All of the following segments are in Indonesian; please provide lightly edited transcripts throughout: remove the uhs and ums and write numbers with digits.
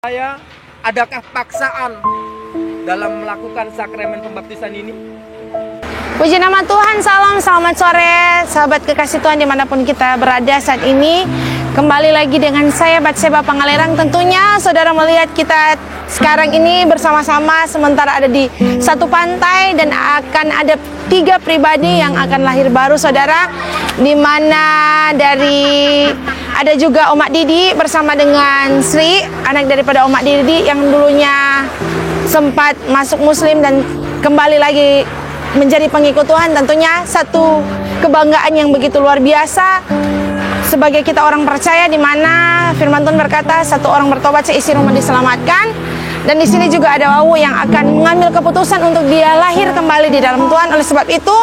Saya, adakah paksaan dalam melakukan sakramen pembaptisan ini? Puji nama Tuhan, salam, selamat sore sahabat kekasih Tuhan dimanapun kita berada saat ini. Kembali lagi dengan saya Batseba Pangalerang. Tentunya saudara melihat kita sekarang ini bersama-sama sementara ada di satu pantai, dan akan ada 3 pribadi yang akan lahir baru saudara, dimana dari ada juga Omak Didi bersama dengan Sri, anak daripada Omak Didi yang dulunya sempat masuk Muslim dan kembali lagi menjadi pengikut Tuhan. Tentunya satu kebanggaan yang begitu luar biasa sebagai kita orang percaya, di mana firman Tuhan berkata satu orang bertobat seisi rumah diselamatkan. Dan di sini juga ada Wawu yang akan mengambil keputusan untuk dia lahir kembali di dalam Tuhan. Oleh sebab itu,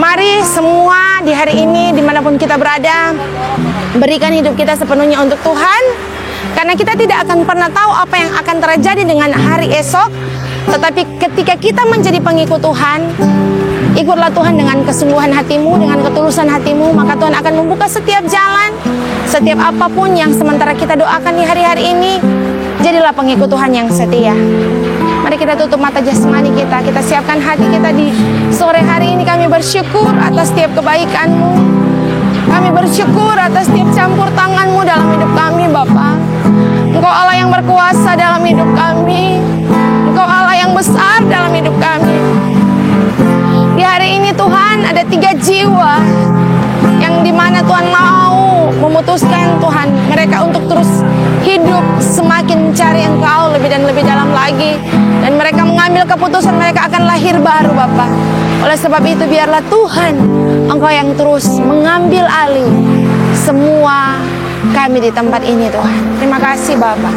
mari semua di hari ini dimanapun kita berada, berikan hidup kita sepenuhnya untuk Tuhan, karena kita tidak akan pernah tahu apa yang akan terjadi dengan hari esok. Tetapi ketika kita menjadi pengikut Tuhan, ikutlah Tuhan dengan kesungguhan hatimu, dengan ketulusan hatimu, maka Tuhan akan membuka setiap jalan, setiap apapun yang sementara kita doakan di hari-hari ini. Jadilah pengikut Tuhan yang setia. Mari kita tutup mata jasmani kita, kita siapkan hati kita di sore hari ini. Kami bersyukur atas setiap kebaikan-Mu. Kami bersyukur atas setiap campur tangan-Mu dalam hidup kami, Bapa. Engkau Allah yang berkuasa dalam hidup kami. Engkau Allah yang besar dalam hidup kami. Di hari ini Tuhan ada 3 jiwa yang dimana Tuhan mau memutuskan Tuhan mereka untuk terus hidup semakin mencari Engkau lebih dan lebih dalam lagi, dan mereka mengambil keputusan mereka akan lahir baru Bapa. Oleh sebab itu biarlah Tuhan Engkau yang terus mengambil alih semua kami di tempat ini Tuhan. Terima kasih Bapa.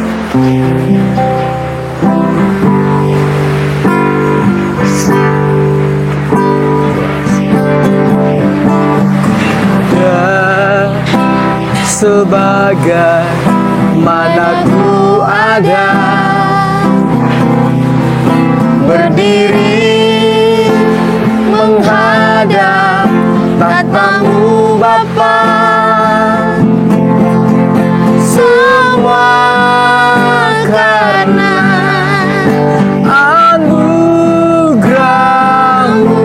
Sebagaimana ku ada berdiri menghadap tatamu Bapa, semua karena anugerah-Mu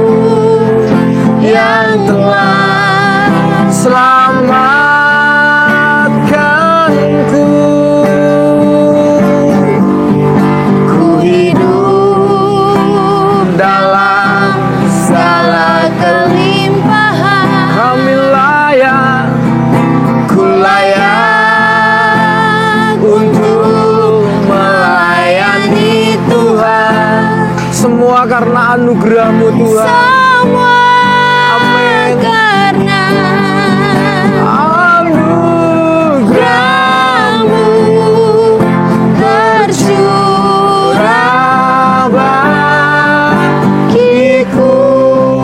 yang telah selamat karena anugerah-Mu Tuhan. Semua amin. Karena anugerah-Mu tercurah bagiku.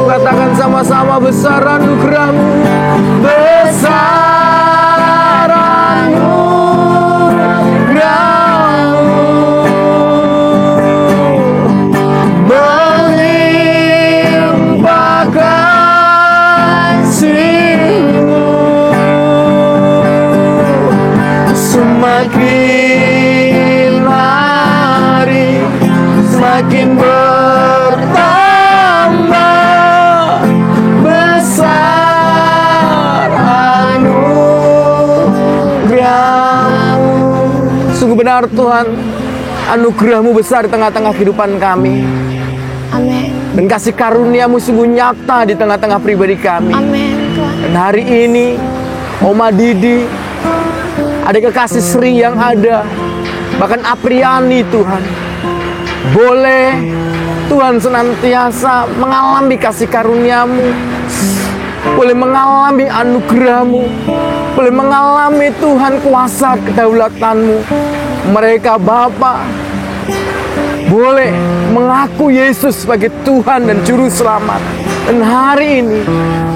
Katakan sama-sama, besar anugerah-Mu, besar anugerah-Mu. Semakin hari semakin bertambah besar anugerah-Mu. Sungguh benar Tuhan, anugerah-Mu besar di tengah-tengah kehidupan kami. Amin. Dan kasih karunia-Mu sungguh nyata di tengah-tengah pribadi kami. Amin Tuhan. Dan hari ini Oma Didi, ada kekasih Sri yang ada, bahkan Apriani Tuhan, boleh Tuhan senantiasa mengalami kasih karunia-Mu, boleh mengalami anugerah-Mu, boleh mengalami Tuhan kuasa kedaulatan-Mu. Mereka Bapa boleh mengaku Yesus sebagai Tuhan dan Juru Selamat. Dan hari ini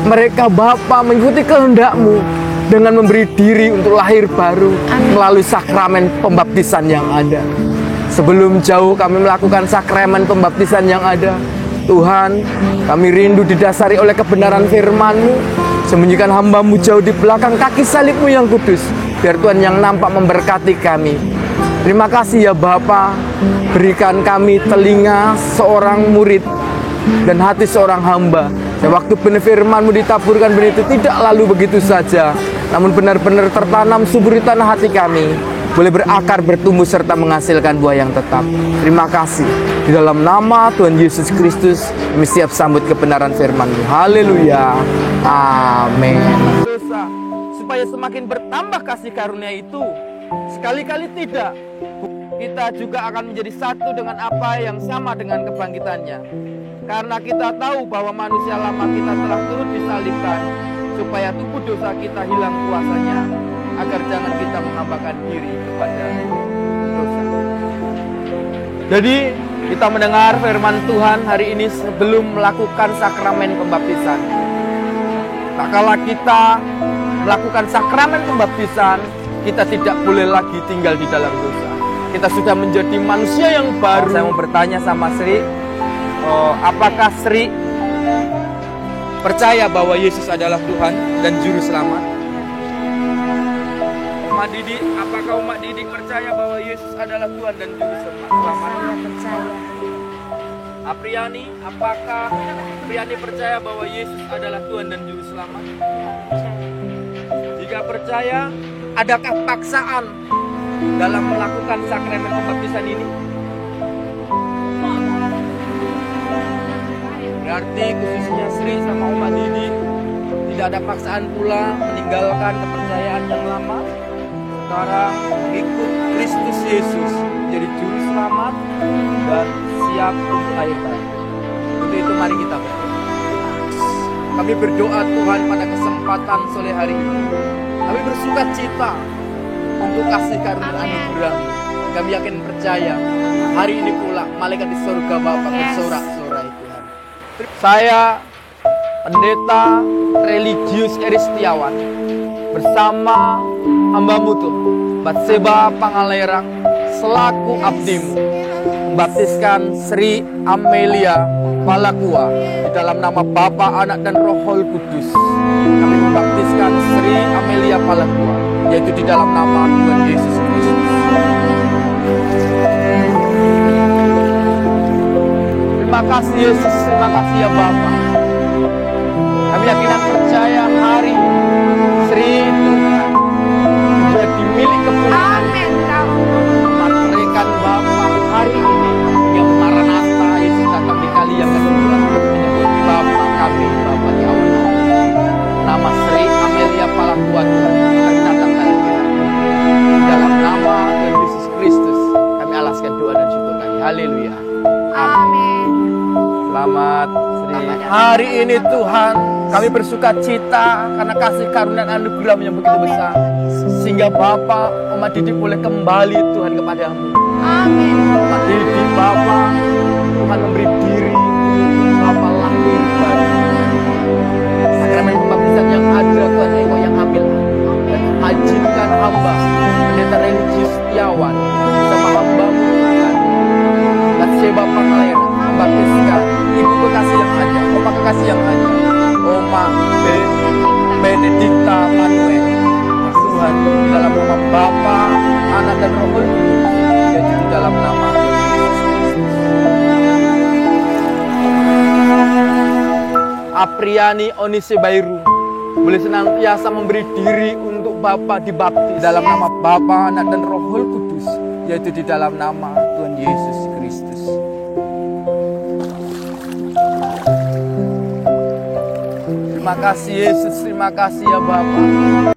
mereka Bapa mengikuti kehendak-Mu dengan memberi diri untuk lahir baru melalui sakramen pembaptisan yang ada. Sebelum jauh kami melakukan sakramen pembaptisan yang ada, Tuhan, kami rindu didasari oleh kebenaran firman-Mu. Sembunyikan hamba-Mu jauh di belakang kaki salib-Mu yang kudus, biar Tuhan yang nampak memberkati kami. Terima kasih ya Bapa, berikan kami telinga seorang murid dan hati seorang hamba. Dan waktu benih firman-Mu ditaburkan, benih itu tidak lalu begitu saja, namun benar-benar tertanam subur di tanah hati kami, boleh berakar, bertumbuh, serta menghasilkan buah yang tetap. Terima kasih. Di dalam nama Tuhan Yesus Kristus, kami siap sambut kebenaran firman-Mu. Haleluya. Amin. Dosa, supaya semakin bertambah kasih karunia itu. Sekali-kali tidak, kita juga akan menjadi satu dengan apa yang sama dengan kebangkitannya. Karena kita tahu bahwa manusia lama kita telah turut disalibkan, supaya tubuh dosa kita hilang kuasanya, agar jangan kita menghambakan diri kepada dosa. Jadi kita mendengar firman Tuhan hari ini sebelum melakukan sakramen pembaptisan. Tak kala kita melakukan sakramen pembaptisan, kita tidak boleh lagi tinggal di dalam dosa. Kita sudah menjadi manusia yang baru. Saya mau bertanya sama Sri, apakah Sri percaya bahwa Yesus adalah Tuhan dan Juru Selamat? Mak Didi, apakah Mak Didi percaya bahwa Yesus adalah Tuhan dan Juru Selamat? Saya percaya. Apriani, apakah Apriani percaya bahwa Yesus adalah Tuhan dan Juru Selamat? Jika percaya, adakah paksaan dalam melakukan sakramen pembaptisan ini? Berarti khususnya Sri sama Oma Didi tidak ada paksaan pula meninggalkan kepercayaan yang lama. Sekarang mengikut Kristus Yesus jadi Juru Selamat dan siap untuk lahir baru. Untuk itu mari kita berdoa. Kami berdoa Tuhan pada kesempatan sore hari ini. Kami bersuka cita untuk kasih karunia anugerah. Kami yakin percaya hari ini pula malaikat di surga Bapa bersorak-sorai Tuhan. Saya Pendeta Religius Eri Setiawan bersama hamba-Mu Tuhan Batseba Pangalerang selaku abdimu membaptiskan Sri Amelia Palakua di dalam nama Bapa, Anak dan Roh Kudus. Kami membaptiskan Sri Amelia Palakua yaitu di dalam nama Tuhan Yesus Kristus. Terima kasih Yesus, terima kasih ya Bapa. Kami yakin dan percaya hari Sri Tuhan menjadi milik kepunyaan. Amin. Mereka Bapa hari ini yang Maranatha, Yesus datang di kali yang kedua menyebut Bapa kami, Bapa di awal nama Sri Amelia Palakua Tuhan kami datang kali ini di dalam nama Tuhan Yesus Kristus kami alaskan doa dan syukur kami. Haleluya. Amin. Selamat Sri. Hari ini Tuhan kami bersuka cita karena kasih karunia dan anugerah-Mu yang begitu besar. Sehingga Bapa, Oma Didi boleh kembali Tuhan kepada-Mu. Amin. Oma Didi Bapa, Tuhan memberi diri Bapa lahir baru. Sakramen pembaptisan yang ada Tuhan Engkau yang ambil. Dan hajikan hamba Pendeta Religius Setiawan bersama hamba-Mu Tuhan. Batseba Pangalerang membaptiskan Ibu Kekasih yang ada, Oma Kekasih yang ada, Oma Benedikta Manuel. Tuhan di dalam nama Bapa, Anak dan Roh Kudus, yaitu di dalam nama Yesus Kristus. Apriani Onise Bairu boleh senantiasa memberi diri untuk Bapa dibaptis dalam nama Bapa, Anak dan Roh Kudus, yaitu di dalam nama Tuhan Yesus Kristus. Terima kasih Yesus, terima kasih ya Bapa.